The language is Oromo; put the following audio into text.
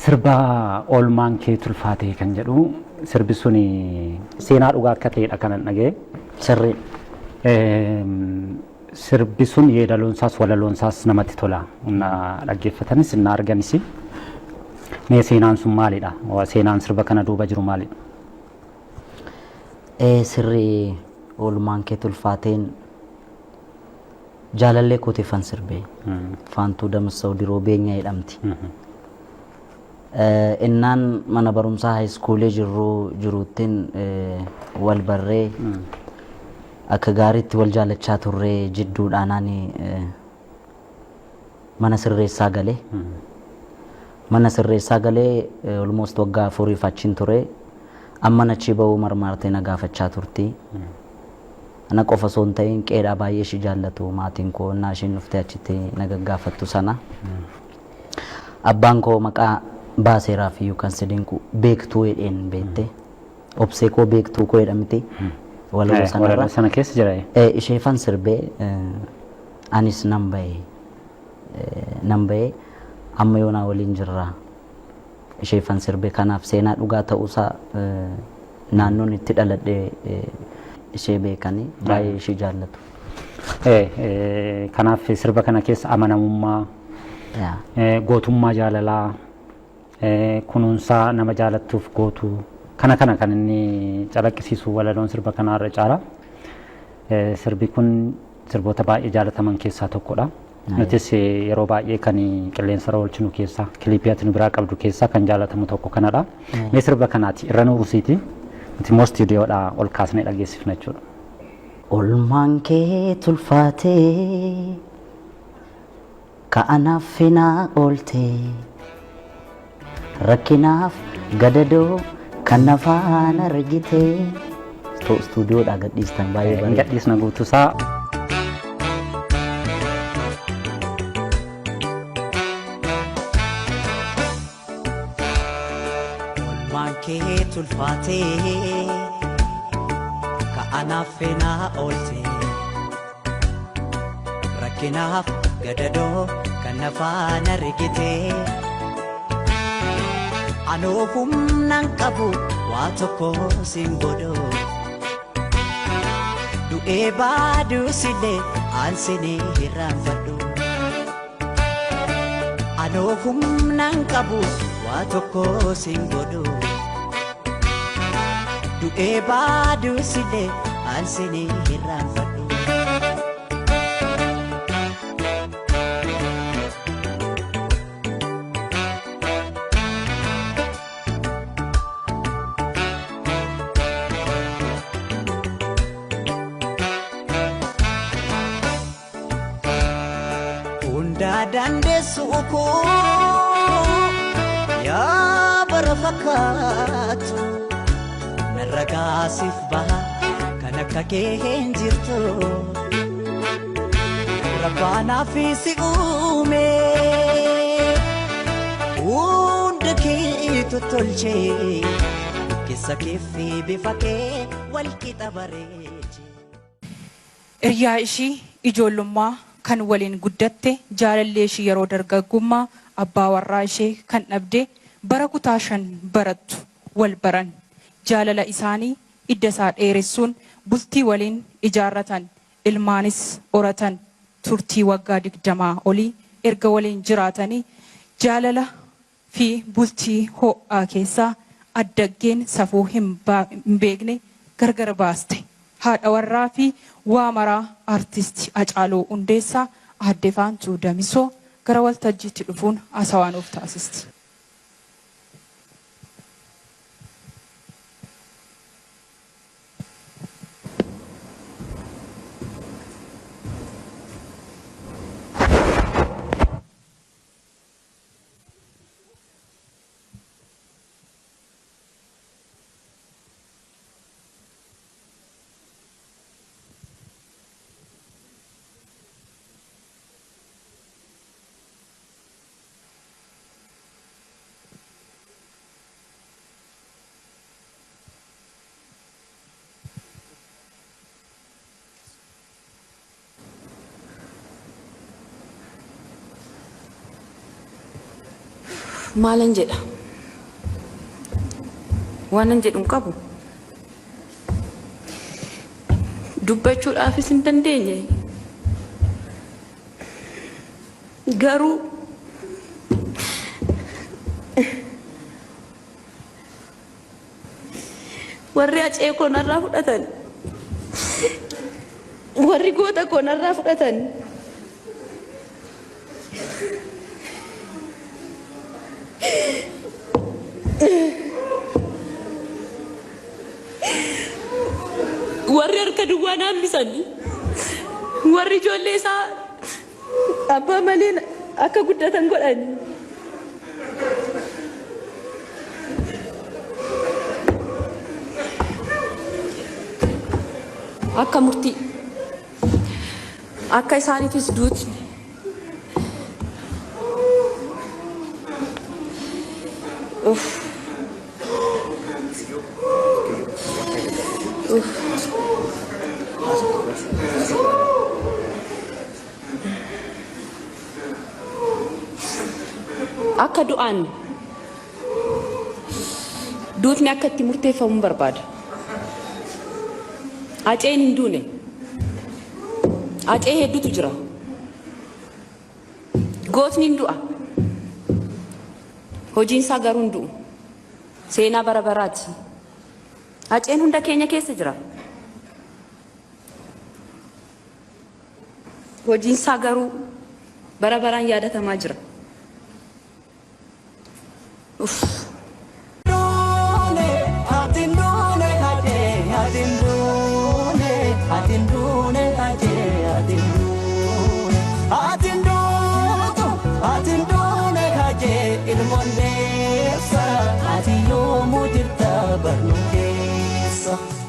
sirba oolmaan kee tulfaatee kan jedhu sirbi suni seenaa dhugaa akka ta'edha kanan dhagee sirrii sirbi sun yeedaloonsaas walaloonsaas namatti tola na dhaggeeffatanis na arganis mee seenaan sun maalidha seenaan sirba kana duuba jiru maalidha sirrii oolmaan kee tulfaateen jaalallee kootiifan sirbee faantuu damsa'u diroo beenya jedhamti innaan mana barumsaa haayiskuulee jiruuttiin wal barree akka gaariitti wal jaalachaa turree jidduudhaanaan mana sirreessaa galee almost waggaa 4 achiin ture amma achi ba'uu marmaartee na gaafachaa turti ana qofa osoo hin ta'in qeedhaa baay'ee ishii jaallatu maatiin koo innaa ishiin dhuftee achitti na gaggaafattu sana abbaan koo maqaa baaseeraaf iyyuu kan sidinku beektuu jedheen beekte obsee koo beektuu koo jedhamti walaloo sanarra sana keessa jira isheefan sirbee anis nan ba'ee amma yoonaa waliin jirra isheefan sirbee kanaaf seenaa dhugaa ta'uusaa naannoon itti dhaladhee ishee beekanii baay'ee ishee jaallatu. Kanaaf sirba kana keessa amanamummaa gootummaa jaalalaa kunuunsaa nama jaalattuuf gootu kana kan inni calaqqisiisu walaloon sirba kanarra caala sirbi kun sirboota baay'ee jaalataman keessaa tokkodha nutis yeroo baay'ee kan qilleensarra oolchinu keessaa kiliipiyatti nu biraa qabdu keessaa kan jaalatamu tokko kanadha mee sirba kanaati irra nuurusiiti nuti immoo istiidiyoodha ol kaasnee dhageessifna jechuudha. Oolmaan kee tulfaatee ka'anaaf finaa ooltee rakkinaaf gadadoo kan nafaan argitee istuudiyoodhaa gadhiistan baay'ee baay'ee gadhiisna guutuusaa. Oolmaan kee tulfaatee ka'anaaf finaa ooltee rakkinaaf gadadoo kan nafaan argitee anoo humnaan qabu waa tokko sin godhoo du'ee baaduu sillee aansinii hirraanfadhu anoo humnaan qabu waa tokko sin godhoo du'ee baaduu sillee aansinii hirraanfadhu. Dandeessu koo yaa bara fakkaatu narra gaasiif baha kan akka kee hin jirtu rabbaanaaf si uume hunda kee tottolchee keessa keeffi bifa kee wal qixa bareeche. Hiriyaa ishii ijoollummaa kan waliin guddatte jaalallee ishii yeroo dargaggummaa abbaa warraa ishee kan dhabde bara kutaa 5 barattu wal baran jaalala isaanii idda isaa dheeressuun bultii waliin ijaarratan ilmaanis horatan turtii waggaa 20 olii erga waliin jiraatanii jaalala fi bultii ho'aa keessaa addaggeen safuu hin beekne gargar baaste. Haadha warraa fi waamaraa artisti Hacaaluu Hundeessaa aadde Faantuu Damisoo gara waltajjiitti dhufuun haasawaa nuuf taasisti. Maalan jedha waanan jedhuun qabu dubbachuudhaafis hin dandeenye garuu warri acee koo narraa fudhatan warri goota koo narraa fudhatan warri harka duwwaa naambisan warri ijoollee isaa abbaa malee akka guddatan godhan akka murtii akka isaaniifis duutni akka du'aan duutni akka itti murteeffamu barbaada. Aceen hin duune acee hedduutu jira gootni hin du'a hojiin isaa garuu hin du'u seenaa bara baraati aceen hunda keenya keessa jira hojiin isaa garuu bara baraan yaadatamaa jira. ilmoon deessa ati yoomuu dirta barnuu keessa.